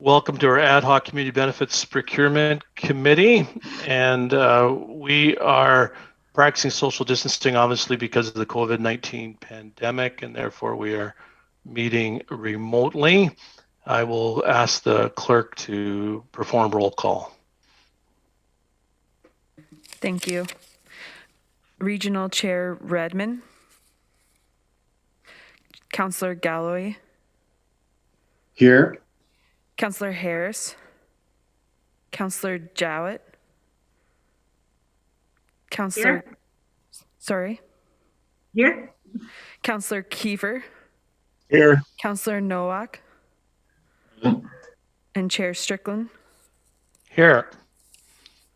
Welcome to our Ad Hoc Community Benefits Procurement Committee. And we are practicing social distancing, obviously, because of the COVID-19 pandemic, and therefore we are meeting remotely. I will ask the clerk to perform roll call. Thank you. Regional Chair Redmond. Councillor Galloway. Here. Councillor Harris. Councillor Jowett. Councillor, sorry. Here. Councillor Kiefer. Here. Councillor Nowak. And Chair Strickland. Here.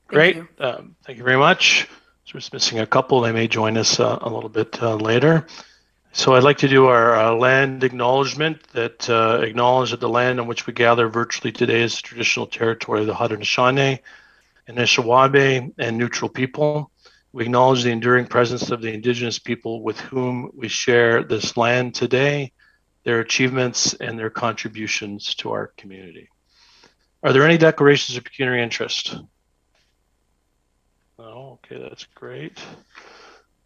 Great. Thank you very much. So we're just missing a couple. They may join us a little bit later. So I'd like to do our land acknowledgement that acknowledge that the land on which we gather virtually today is the traditional territory of the Haudenosaunee, Anishinaabe, and neutral people. We acknowledge the enduring presence of the Indigenous people with whom we share this land today, their achievements, and their contributions to our community. Are there any declarations of pecuniary interest? Oh, okay, that's great.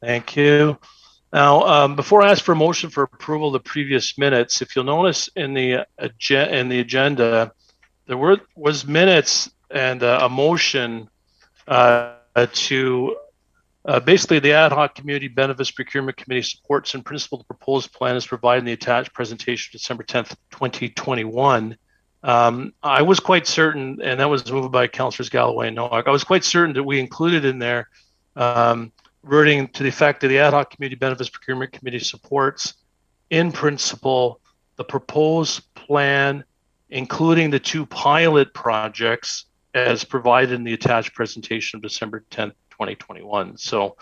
Thank you. Now, before I ask for a motion for approval of the previous minutes, if you'll notice in the agenda, there was minutes and a motion to basically the Ad Hoc Community Benefits Procurement Committee supports in principle the proposed plan as provided in the attached presentation December 10th, 2021. I was quite certain, and that was moved by Councillors Galloway and Nowak, I was quite certain that we included in there reverting to the fact that the Ad Hoc Community Benefits Procurement Committee supports, in principle, the proposed plan, including the 2 pilot projects as provided in the attached presentation of December 10th, 2021. So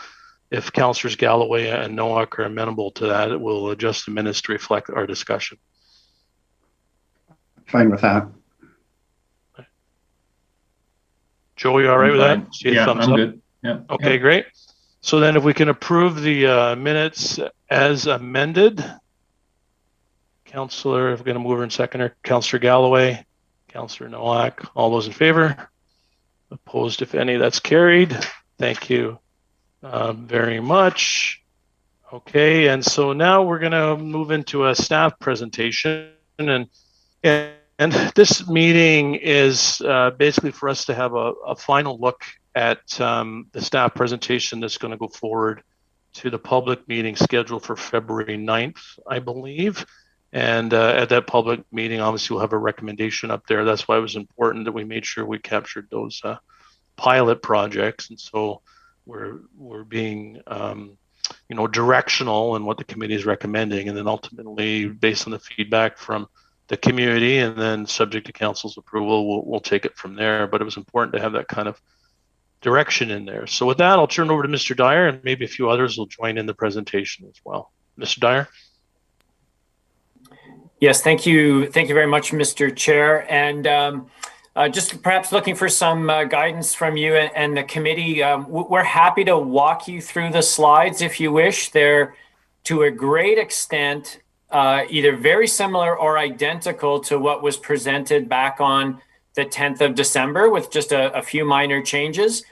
if Councillors Galloway and Nowak are amenable to that, it will adjust the minutes to reflect our discussion. Fine with that. Joe, you all right with that? See a thumbs up? Good. Yeah. Okay, great. So then if we can approve the minutes as amended. Councillor, if we're going to move her in seconder, Councillor Galloway, Councillor Nowak, all those in favor? Opposed, if any, that's carried. Thank you very much. Okay, and so now we're going to move into a staff presentation. And this meeting is basically for us to have a final look at the staff presentation that's going to go forward to the public meeting scheduled for February 9th, I believe. And at that public meeting, obviously, we'll have a recommendation up there. That's why it was important that we made sure we captured those pilot projects. And so we're being directional in what the committee is recommending. And then ultimately, based on the feedback from the community and then subject to council's approval, we'll take it from there. But it was important to have that kind of direction in there. So with that, I'll turn it over to Mr. Dyer, and maybe a few others will join in the presentation as well. Mr. Dyer? Yes, thank you. Thank you very much, Mr. Chair. And just perhaps looking for some guidance from you and the committee. We're happy to walk you through the slides if you wish. They're to a great extent either very similar or identical to what was presented back on the 10th of December with just a few minor changes.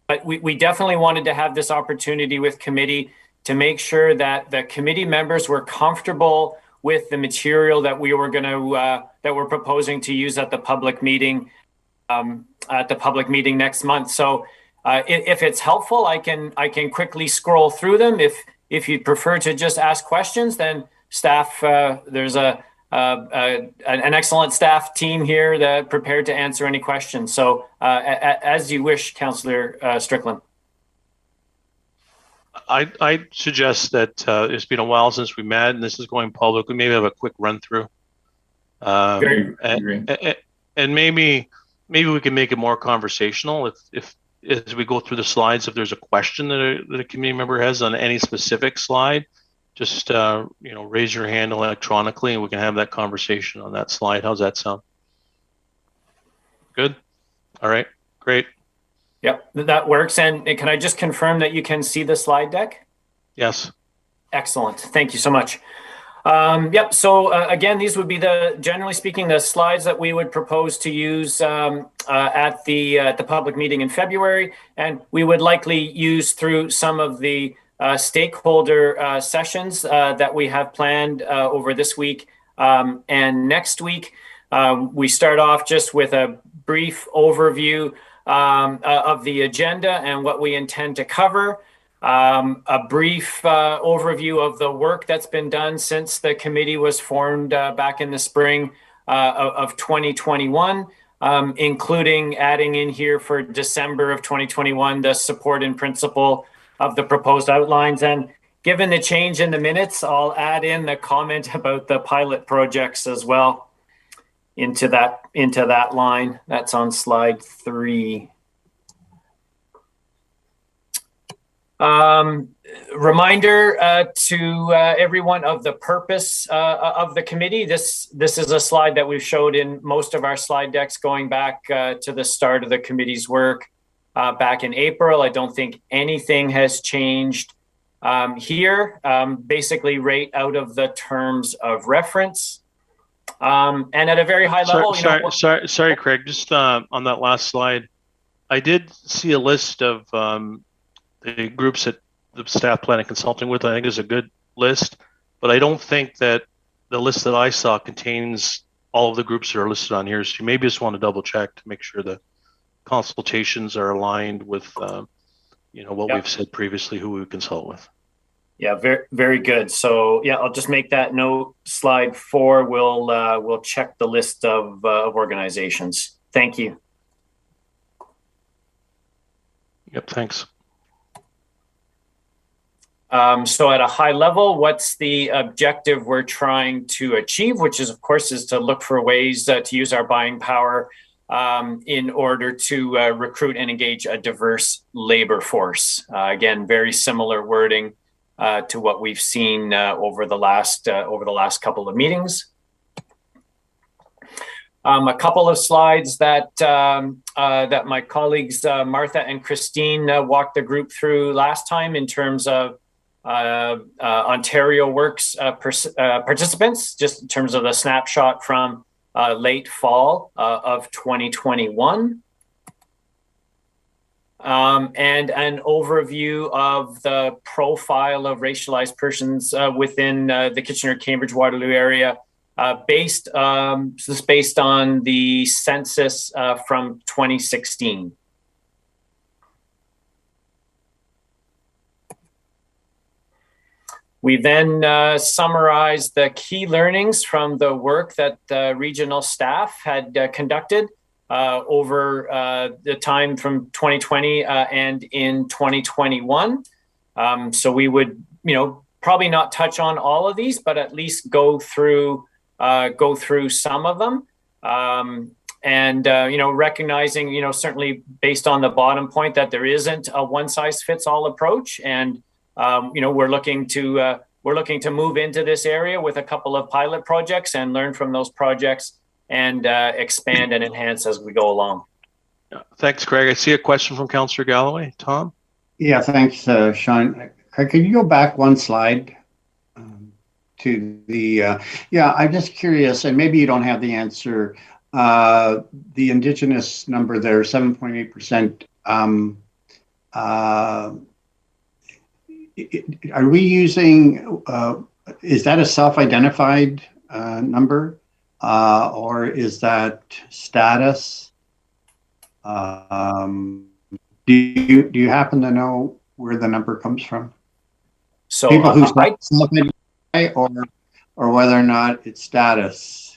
But we definitely wanted to have this opportunity with committee to make sure that the committee members were comfortable with the material that we were going to that we're proposing to use at the public meeting next month. So if it's helpful, I can quickly scroll through them. If you'd prefer to just ask questions, then staff, there's an excellent staff team here that prepared to answer any questions. So as you wish, Councillor Strickland. I suggest that it's been a while since we met, and this is going public. We maybe have a quick run through, and maybe we can make it more conversational. If as we go through the slides, if there's a question that a community member has on any specific slide, just raise your hand electronically, and we can have that conversation on that slide. How's that sound? Good. All right. Great. Yep, that works. And can I just confirm that you can see the slide deck? Yes. Excellent. Thank you so much. Yep. So again, these would be generally speaking, the slides that we would propose to use at the public meeting in February, and we would likely use through some of the stakeholder sessions that we have planned over this week and next week. We start off just with a brief overview of the agenda and what we intend to cover. A brief overview of the work that's been done since the committee was formed back in the spring of 2021, including adding in here for December of 2021, the support in principle of the proposed outlines. And given the change in the minutes, I'll add in the comment about the pilot projects as well into that line. That's on slide 3. Reminder to everyone of the purpose of the committee. This is a slide that we've showed in most of our slide decks going back to the start of the committee's work back in April. I don't think anything has changed here. Basically right out of the terms of reference. And at a very high level, sorry, Craig, just on that last slide, I did see a list of the groups that the staff planning consulting with. I think is a good list, but I don't think that the list that I saw contains all of the groups that are listed on here. So you maybe just want to double check to make sure the consultations are aligned with, what we've said previously, who we consult with. Yeah, very, very good. So yeah, I'll just make that note. Slide 4, we'll check the list of organizations. Thank you. Yep, thanks. So at a high level, what's the objective we're trying to achieve, which is, of course, is to look for ways to use our buying power in order to recruit and engage a diverse labor force. Again, very similar wording to what we've seen over the last couple of meetings. A couple of slides that that my colleagues Martha and Christine walked the group through last time in terms of Ontario Works participants, just in terms of the snapshot from late fall of 2021. And an overview of the profile of racialized persons within the Kitchener-Cambridge-Waterloo area, based on the census from 2016. We then summarized the key learnings from the work that regional staff had conducted over the time from 2020 and in 2021. So we would, probably not touch on all of these, but at least go through some of them. And recognizing, certainly based on the bottom point that there isn't a one-size-fits-all approach, and we're looking to move into this area with a couple of pilot projects and learn from those projects and expand and enhance as we go along. Thanks, Craig. I see a question from Councillor Galloway. Tom? Yeah, thanks, Sean. Craig, could you go back one slide to the, I'm just curious, and maybe you don't have the answer, the Indigenous number there, 7.8%, are we using, is that a self-identified number? Or is that status? Do you happen to know where the number comes from? So people who self-identify, or whether or not it's status.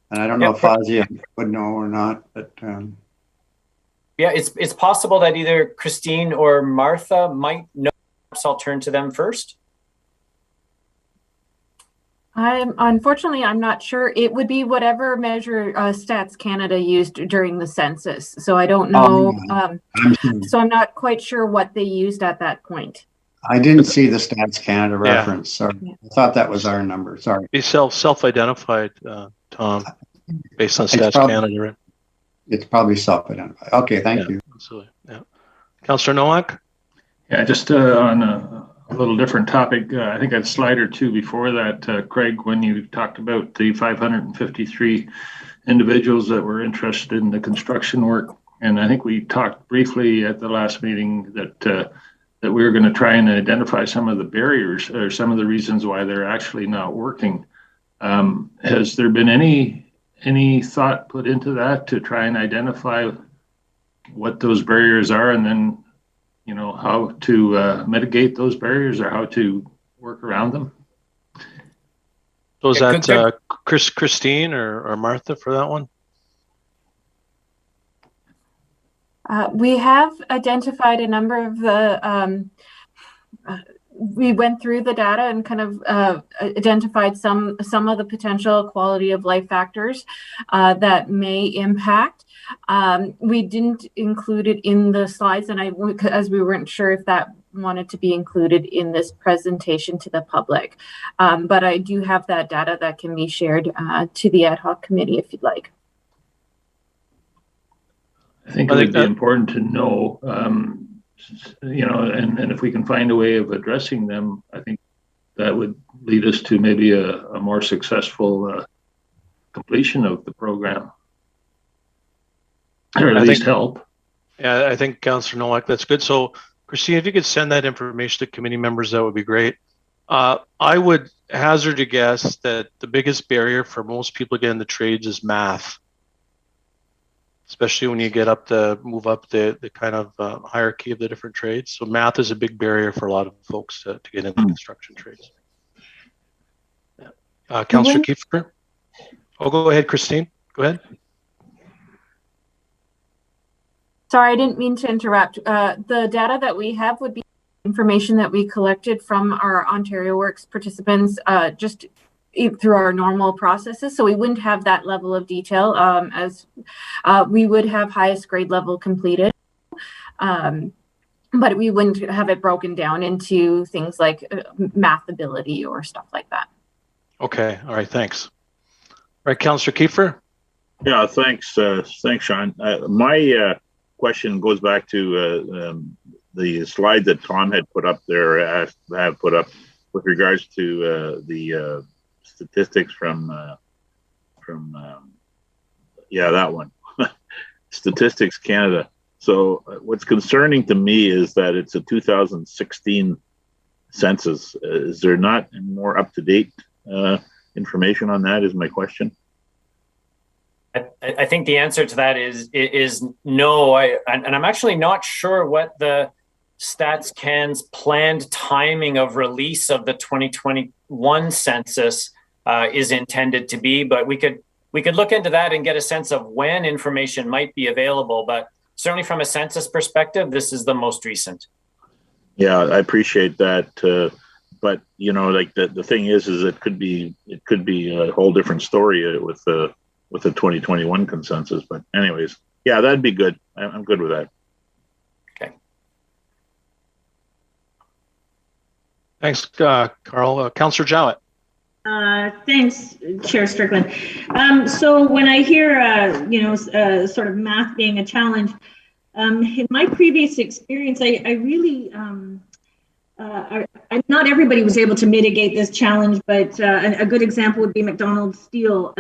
And I don't know if Fazia would know or not, but yeah, it's possible that either Christine or Martha might know. Perhaps I'll turn to them first. Unfortunately, I'm not sure. It would be whatever measure Stats Canada used during the census. So I don't know. So I'm not quite sure what they used at that point. I didn't see the Stats Canada reference. Sorry. Yeah. I thought that was our number. Sorry. Be self-identified, Tom, based on Stats Canada, right? It's probably self-identified. Okay, thank you. Absolutely. Yeah. Councillor Nowak? Yeah, just on a little different topic. I think I'd slide or two before that, Craig, when you talked about the 553 individuals that were interested in the construction work. And I think we talked briefly at the last meeting that we were going to try and identify some of the barriers or some of the reasons why they're actually not working. Has there been any thought put into that to try and identify what those barriers are, and then how to mitigate those barriers or how to work around them? So is that Christine or Martha for that one? We have identified a number of the, we went through the data and kind of identified some of the potential quality of life factors that may impact. We didn't include it in the slides, and as we weren't sure if that wanted to be included in this presentation to the public. But I do have that data that can be shared to the ad hoc committee if you'd like. I think it would be important to know, and if we can find a way of addressing them, I think that would lead us to maybe a more successful completion of the program, or at least help. Yeah, I think Councillor Nowak, that's good. So, Christine, if you could send that information to committee members, that would be great. I would hazard a guess that the biggest barrier for most people to get in the trades is math, especially when you move up the kind of hierarchy of the different trades. So math is a big barrier for a lot of folks to get into construction trades. Yeah. Councillor Kiefer? Oh, go ahead, Christine. Go ahead. Sorry, I didn't mean to interrupt. The data that we have would be information that we collected from our Ontario Works participants just through our normal processes. So we wouldn't have that level of detail as we would have highest grade level completed. But we wouldn't have it broken down into things like math ability or stuff like that. Okay. All right. Thanks. All right. Councillor Kiefer? Yeah, thanks. Thanks, Sean. My question goes back to the slide that Tom had put up there, have put up with regards to the statistics from that one, Statistics Canada. So what's concerning to me is that it's a 2016 census. Is there not more up-to-date information on that, is my question? I think the answer to that is no. And I'm actually not sure what the Stats Can's planned timing of release of the 2021 census is intended to be, but we could look into that and get a sense of when information might be available. But certainly from a census perspective, this is the most recent. Yeah, I appreciate that. But like the thing is it could be a whole different story with the 2021 consensus. But anyways, yeah, that'd be good. I'm good with that. Okay. Thanks, Carl. Councillor Jowett. Thanks, Chair Strickland. So when I hear, sort of math being a challenge, in my previous experience, I really, not everybody was able to mitigate this challenge, but a good example would be McDonald Steel.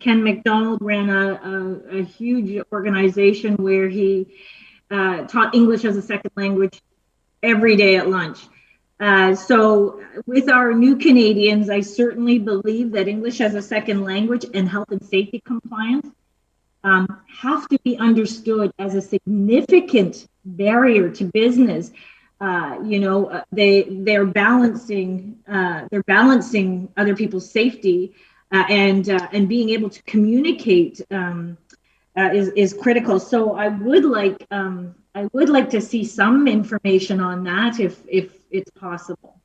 Ken McDonald ran a huge organization where he taught English as a second language every day at lunch. So with our new Canadians, I certainly believe that English as a second language and health and safety compliance have to be understood as a significant barrier to business. They're balancing other people's safety and being able to communicate is critical. So I would like to see some information on that if it's possible.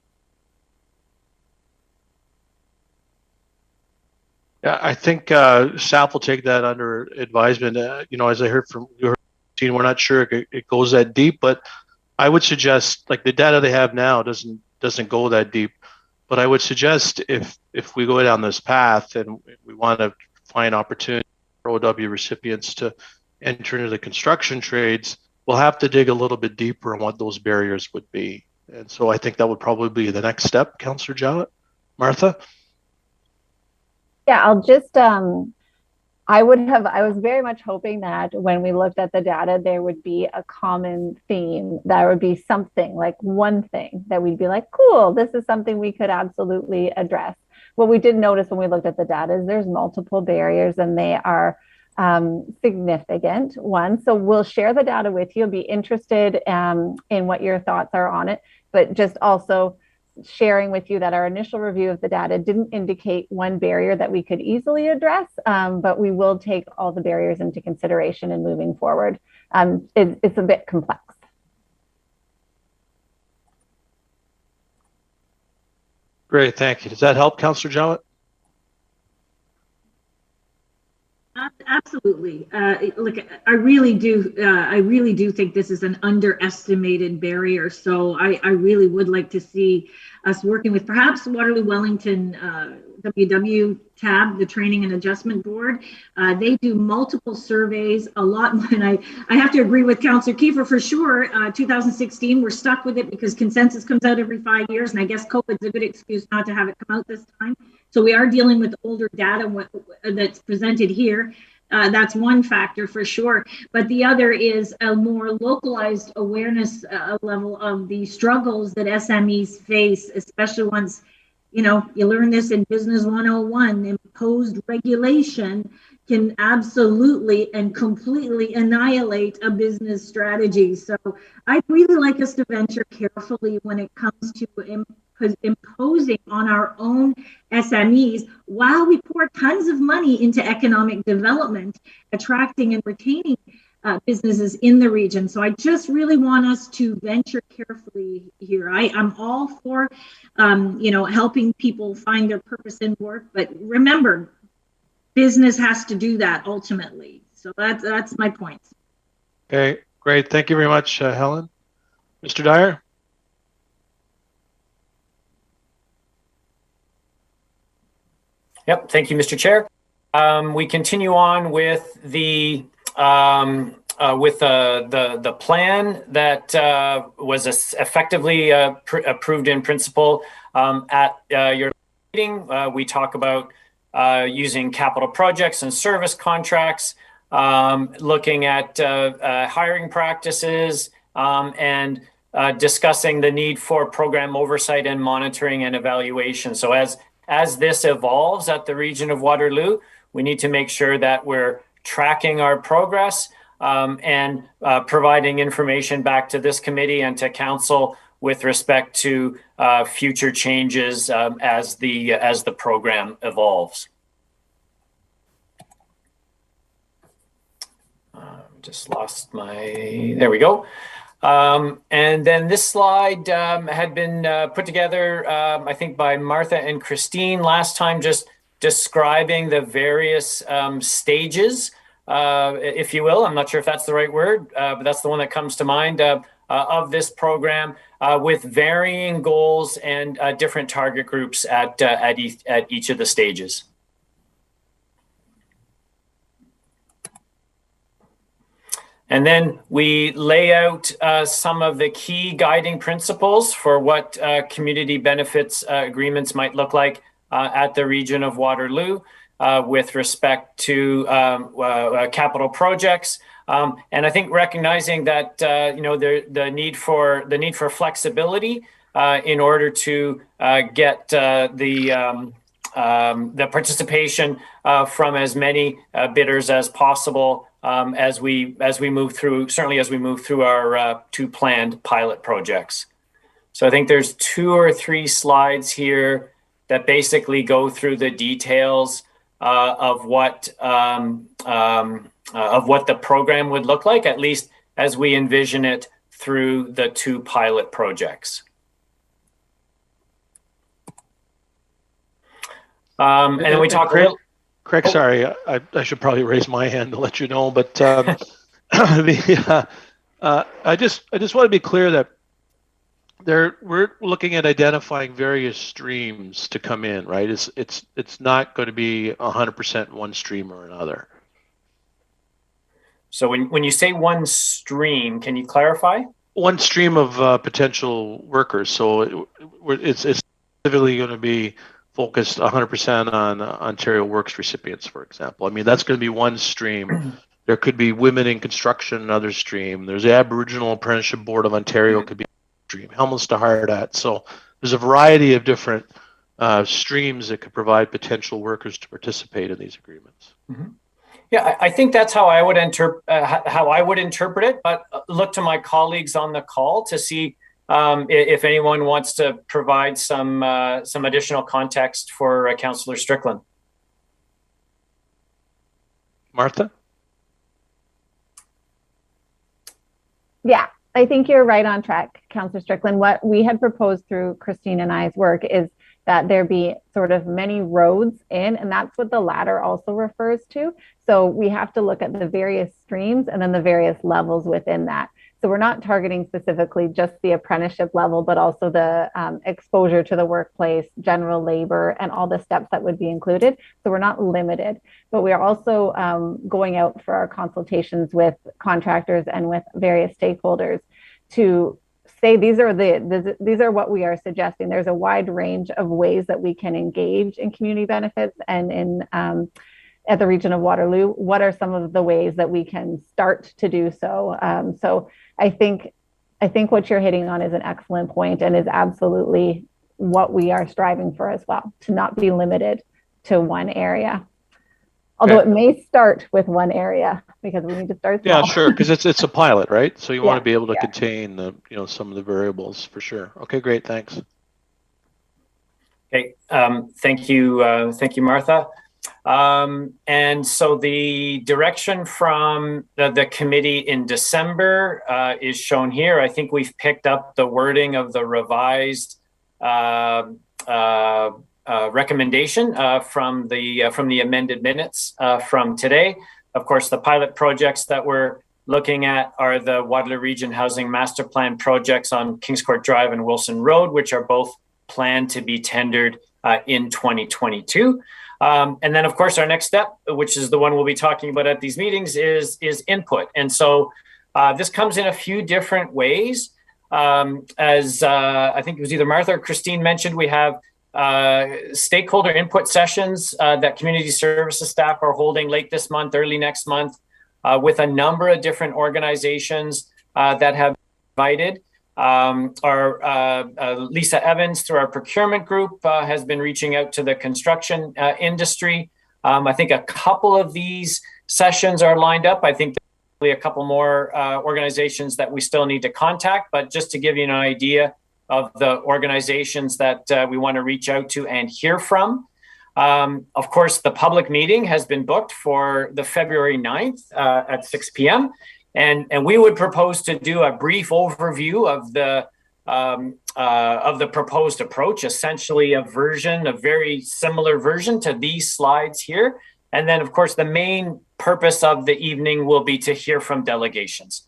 Yeah, I think SAP will take that under advisement. As I heard from your team, we're not sure it goes that deep, but I would suggest, like, the data they have now doesn't go that deep. But I would suggest if we go down this path and we want to find opportunity for OW recipients to enter into the construction trades, we'll have to dig a little bit deeper on what those barriers would be. And so I think that would probably be the next step, Councillor Jowett. Martha? Yeah, I'll just, I was very much hoping that when we looked at the data, there would be a common theme. There would be something, like one thing that we'd be like, cool, this is something we could absolutely address. What we did notice when we looked at the data is there's multiple barriers and they are significant ones. So we'll share the data with you. I'll be interested in what your thoughts are on it, but just also sharing with you that our initial review of the data didn't indicate one barrier that we could easily address, but we will take all the barriers into consideration in moving forward. It's a bit complex. Great, thank you. Does that help, Councillor Jowett? Absolutely. Look, I really do think this is an underestimated barrier. So I really would like to see us working with perhaps Waterloo Wellington WW tab, the Training and Adjustment Board. They do multiple surveys, a lot. And I have to agree with Councillor Kiefer for sure. 2016, we're stuck with it because consensus comes out every 5 years. And I guess COVID's a good excuse not to have it come out this time. So we are dealing with older data that's presented here. That's one factor for sure. But the other is a more localized awareness level of the struggles that SMEs face, especially once, you learn this in Business 101, imposed regulation can absolutely and completely annihilate a business strategy. So I'd really like us to venture carefully when it comes to imposing on our own SMEs while we pour tons of money into economic development, attracting and retaining businesses in the region. So I just really want us to venture carefully here. I'm all for, helping people find their purpose in work, but remember, business has to do that ultimately. So that's my point. Okay, great. Thank you very much, Helen. Mr. Dyer? Yep, thank you, Mr. Chair. We continue on with the plan that was effectively approved in principle at your meeting. We talk about using capital projects and service contracts, looking at hiring practices, and discussing the need for program oversight and monitoring and evaluation. So as this evolves at the region of Waterloo, we need to make sure that we're tracking our progress and providing information back to this committee and to council with respect to future changes as the program evolves. Just lost there we go. And then this slide had been put together, I think, by Martha and Christine last time, just describing the various stages, if you will. I'm not sure if that's the right word, but that's the one that comes to mind of this program, with varying goals and different target groups at each of the stages. And then we lay out some of the key guiding principles for what community benefits agreements might look like at the region of Waterloo with respect to capital projects. And I think recognizing that the need for flexibility in order to get the participation from as many bidders as possible as we move through, certainly as we move through our 2 planned pilot projects. So I think there's 2 or 3 slides here that basically go through the details of what the program would look like, at least as we envision it through the 2 pilot projects. And then we talk. Craig, sorry, I should probably raise my hand to let you know, but I just want to be clear that we're looking at identifying various streams to come in, right? It's not going to be 100% one stream or another. So when you say one stream, can you clarify? one stream of potential workers. So it's specifically going to be focused 100% on Ontario Works recipients, for example. I mean, that's going to be one stream. There could be women in construction, another stream. There's the Aboriginal Apprenticeship Board of Ontario could be a stream. Helmets to hard at. So there's a variety of different streams that could provide potential workers to participate in these agreements. Mm-hmm. Yeah, I think that's how I would interpret it. But look to my colleagues on the call to see if anyone wants to provide some additional context for Councillor Strickland. Martha? Yeah, I think you're right on track, Councillor Strickland. What we had proposed through Christine and I's work is that there be sort of many roads in, and that's what the ladder also refers to. So we have to look at the various streams and then the various levels within that. So we're not targeting specifically just the apprenticeship level, but also the exposure to the workplace, general labor, and all the steps that would be included. So we're not limited, but we are also going out for our consultations with contractors and with various stakeholders to say these are what we are suggesting. There's a wide range of ways that we can engage in community benefits and in at the region of Waterloo. What are some of the ways that we can start to do so? So I think what you're hitting on is an excellent point and is absolutely what we are striving for as well, to not be limited to one area. Although it may start with one area because we need to start small. Yeah, sure, because it's a pilot, right? So you want to be able to contain the some of the variables for sure. Okay, great, thanks. Okay, thank you, Martha. And so the direction from the committee in December is shown here. I think we've picked up the wording of the revised recommendation from the amended minutes from today. Of course, the pilot projects that we're looking at are the Waterloo Region Housing Master Plan projects on Kings Court Drive and Wilson Road, which are both planned to be tendered in 2022. And then, of course, our next step, which is the one we'll be talking about at these meetings, is input. And so this comes in a few different ways. As I think it was either Martha or Christine mentioned, we have stakeholder input sessions that community services staff are holding late this month, early next month, with a number of different organizations that have invited. Lisa Evans, through our procurement group, has been reaching out to the construction industry. I think a couple of these sessions are lined up. I think there's a couple more organizations that we still need to contact, but just to give you an idea of the organizations that we want to reach out to and hear from. Of course, the public meeting has been booked for the February 9th at 6 p.m. And we would propose to do a brief overview of the proposed approach, essentially a very similar version to these slides here. And then, of course, the main purpose of the evening will be to hear from delegations,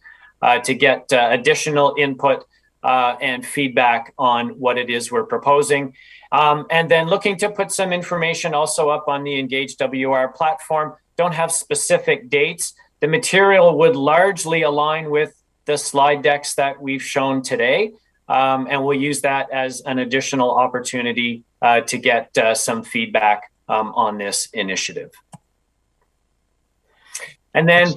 to get additional input and feedback on what it is we're proposing. And then looking to put some information also up on the Engage WR platform. Don't have specific dates. The material would largely align with the slide decks that we've shown today. And we'll use that as an additional opportunity to get some feedback on this initiative. And then,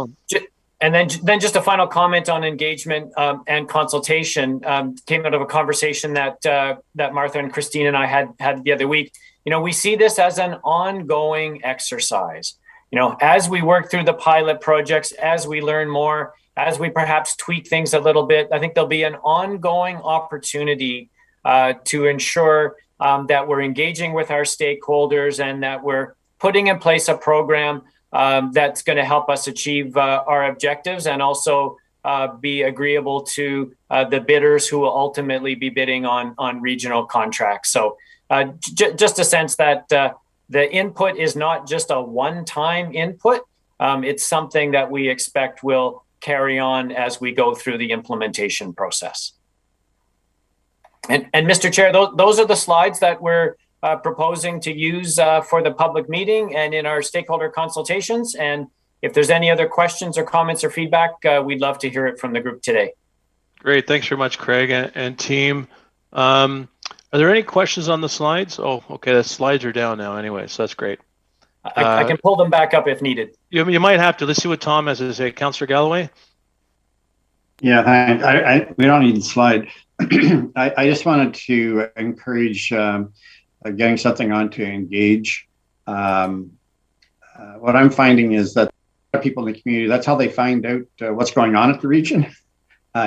just a final comment on engagement and consultation came out of a conversation that Martha and Christine and I had the other week. We see this as an ongoing exercise. As we work through the pilot projects, as we learn more, as we perhaps tweak things a little bit, I think there'll be an ongoing opportunity to ensure that we're engaging with our stakeholders and that we're putting in place a program that's going to help us achieve our objectives and also be agreeable to the bidders who will ultimately be bidding on regional contracts. So just a sense that the input is not just a one-time input. It's something that we expect will carry on as we go through the implementation process. And Mr. Chair, those are the slides that we're proposing to use for the public meeting and in our stakeholder consultations. And if there's any other questions or comments or feedback, we'd love to hear it from the group today. Great. Thanks very much, Craig and team. Are there any questions on the slides? Oh, okay. The slides are down now anyway, so that's great. I can pull them back up if needed. You might have to. Let's see what Tom has to say. Councillor Galloway? Yeah, thanks. We don't need the slide. I just wanted to encourage getting something on to engage. What I'm finding is that people in the community, that's how they find out what's going on at the region.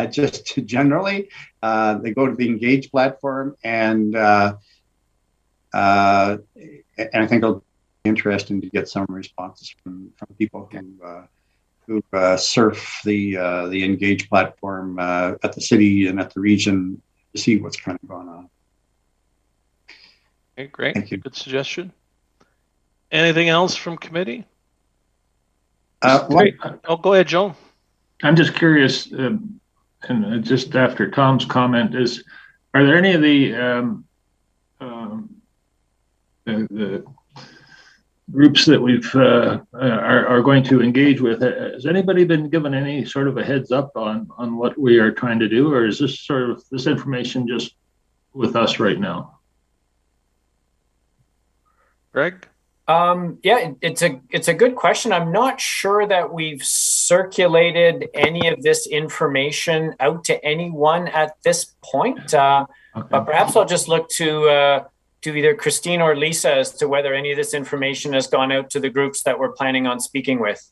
Just generally, they go to the Engage platform, and I think it'll be interesting to get some responses from people who surf the Engage platform at the city and at the region to see what's kind of going on. Okay, great. Thank you. Good suggestion. Anything else from committee? Great. Oh, go ahead, Joe. I'm just curious, and just after Tom's comment, are there any of the groups that we've are going to engage with? Has anybody been given any sort of a heads up on what we are trying to do, or is this sort of this information just with us right now? Greg? Yeah, it's a good question. I'm not sure that we've circulated any of this information out to anyone at this point. Okay. But perhaps I'll just look to either Christine or Lisa as to whether any of this information has gone out to the groups that we're planning on speaking with.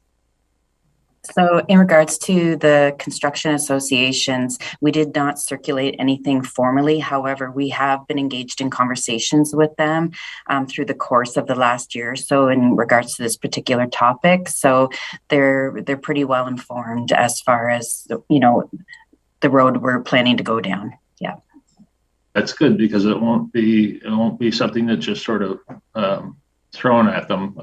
So in regards to the construction associations, we did not circulate anything formally. However, we have been engaged in conversations with them through the course of the last year or so in regards to this particular topic. So they're pretty well informed as far as, you know, the road we're planning to go down. Yeah. That's good, because it won't be something that's just sort of thrown at them,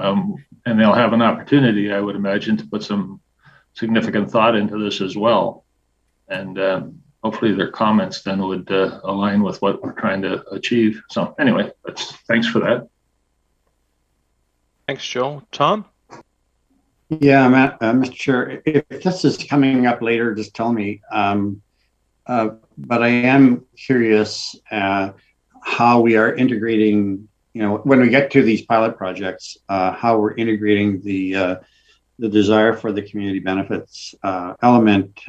and they'll have an opportunity, I would imagine, to put some significant thought into this as well, and hopefully their comments then would align with what we're trying to achieve. So anyway, thanks for that. Thanks, Joe. Tom? Yeah, Mr. Chair, if this is coming up later, just tell me. But I am curious how we are integrating, you know, when we get to these pilot projects, how we're integrating the desire for the community benefits element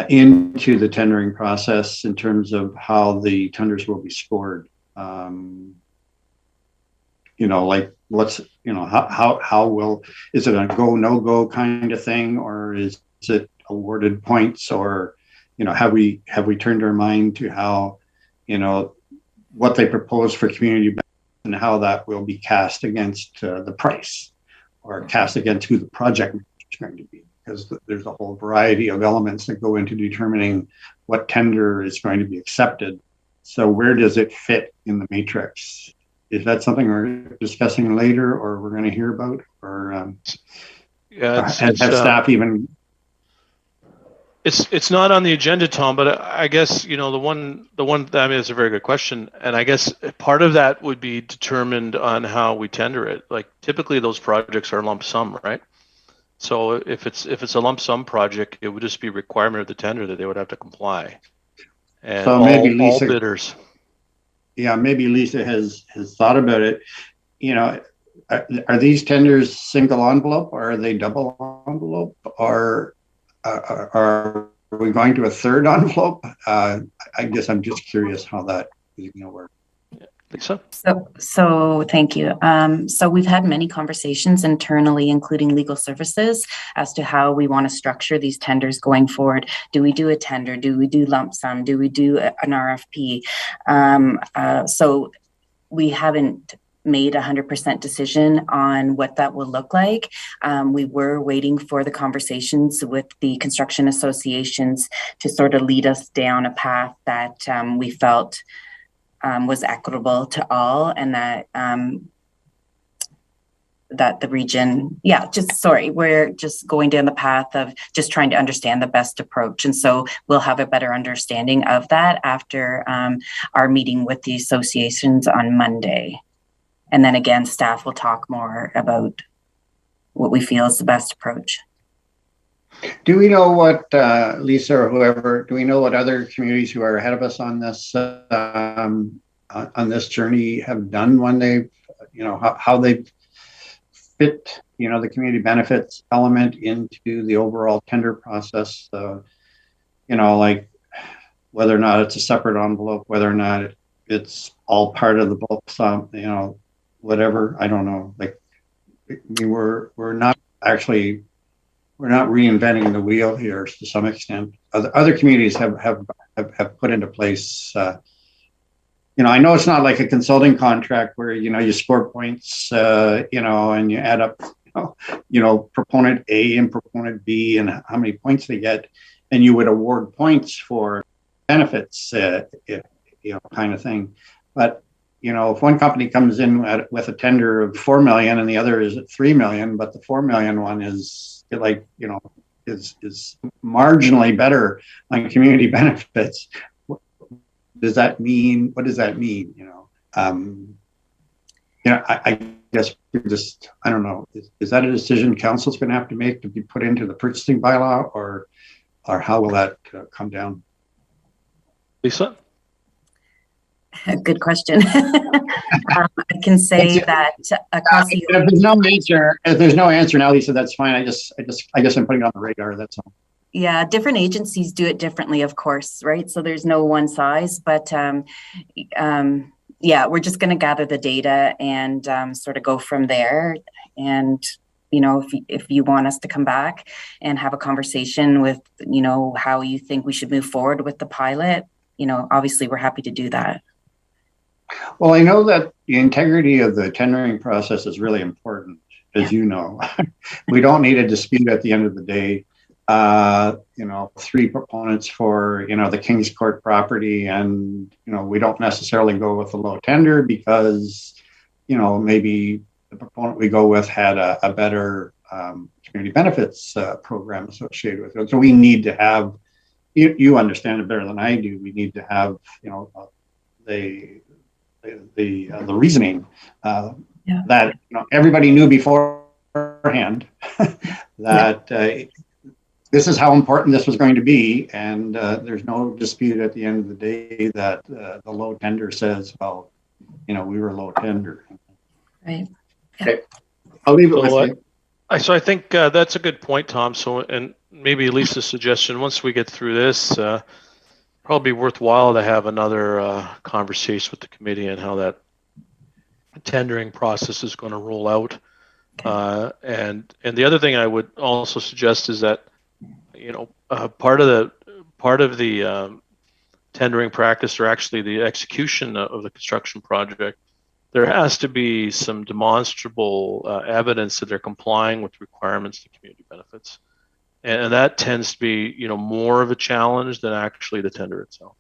into the tendering process in terms of how the tenders will be scored. You know, like what's, you know, how will, is it a go, no go kind of thing, or is it awarded points, or, you know, have we turned our mind to how, you know, what they propose for community benefits and how that will be cast against the price, or cast against who the project is going to be, because there's a whole variety of elements that go into determining what tender is going to be accepted. So where does it fit in the matrix? Is that something we're discussing later, or we're going to hear about, or have staff even? It's not on the agenda, Tom, but I guess, you know, the one, I mean, it's a very good question. And I guess part of that would be determined on how we tender it. Like typically those projects are lump sum, right? So if it's a lump sum project, it would just be a requirement of the tender that they would have to comply. And so maybe Lisa, all bidders. Yeah, maybe Lisa has thought about it. You know, are these tenders single envelope, or are they double envelope, or are we going to a third envelope? I guess I'm just curious how that is going to work. Lisa? So thank you. So we've had many conversations internally, including legal services, as to how we want to structure these tenders going forward. Do we do a tender? Do we do lump sum? Do we do an RFP? So we haven't made 100% decision on what that will look like. We were waiting for the conversations with the construction associations to sort of lead us down a path that we felt was equitable to all, and that that the region, we're just going down the path of just trying to understand the best approach. And so we'll have a better understanding of that after our meeting with the associations on Monday. And then again, staff will talk more about what we feel is the best approach. Do we know what, Lisa or whoever, do we know what other communities who are ahead of us on this journey have done when they've, how they've fit, the community benefits element into the overall tender process? Like whether or not it's a separate envelope, whether or not it's all part of the bulk sum, whatever, I don't know. Like, we're not reinventing the wheel here to some extent. Other communities have put into place. I know it's not like a consulting contract where you score points, and you add up, proponent A and proponent B and how many points they get, and you would award points for benefits, kind of thing. But if one company comes in with a tender of 4 million and the other is at 3 million, but the 4 million one is is marginally better on community benefits, what does that mean? I guess I don't know. Is that a decision council's going to have to make to be put into the purchasing bylaw, or how will that come down? Lisa? Good question. I can say that across the if there's no answer now, Lisa, that's fine. I guess I'm putting it on the radar. That's all. Yeah, different agencies do it differently, of course, right? So there's no one size, but yeah, we're just going to gather the data and sort of go from there. And if you want us to come back and have a conversation with how you think we should move forward with the pilot, obviously we're happy to do that. Well, I know that the integrity of the tendering process is really important, as you know. We don't need a dispute at the end of the day. 3 proponents for, the Kings Court property, and, we don't necessarily go with the low tender because, maybe the proponent we go with had a better community benefits program associated with it. So we need to have, you understand it better than I do, we need to have, the reasoning that everybody knew beforehand that this is how important this was going to be, and there's no dispute at the end of the day that the low tender says, well, we were low tender. Right. Okay. I'll leave it with you. So I think that's a good point, Tom. So, and maybe Lisa's suggestion, once we get through this, probably worthwhile to have another conversation with the committee and how that tendering process is going to roll out. And the other thing I would also suggest is that part of the tendering practice, or actually the execution of the construction project, there has to be some demonstrable evidence that they're complying with requirements to community benefits. And that tends to be, more of a challenge than actually the tender itself.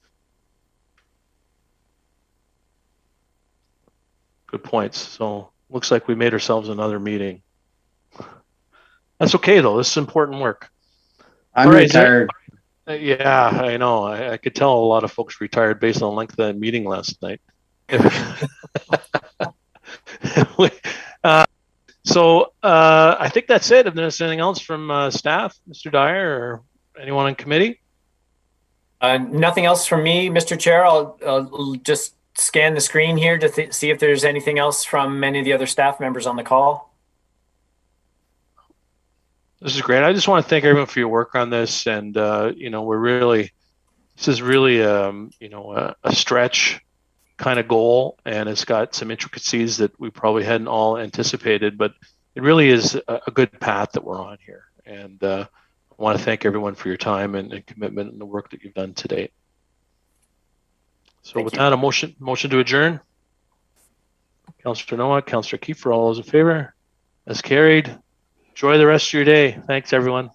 Good points. So looks like we made ourselves another meeting. That's okay though. This is important work. I'm retired. Yeah, I know. I could tell a lot of folks retired based on the length of that meeting last night. So I think that's it. If there's anything else from staff, Mr. Dyer, or anyone on committee? Nothing else from me, Mr. Chair. I'll just scan the screen here to see if there's anything else from any of the other staff members on the call. This is great. I just want to thank everyone for your work on this. And, this is really, a stretch kind of goal, and it's got some intricacies that we probably hadn't all anticipated, but it really is a good path that we're on here. And I want to thank everyone for your time and commitment and the work that you've done to date. So with that, a motion to adjourn. Councillor Nowak, Councillor Kiefer, all those in favor? That's carried. Enjoy the rest of your day. Thanks, everyone.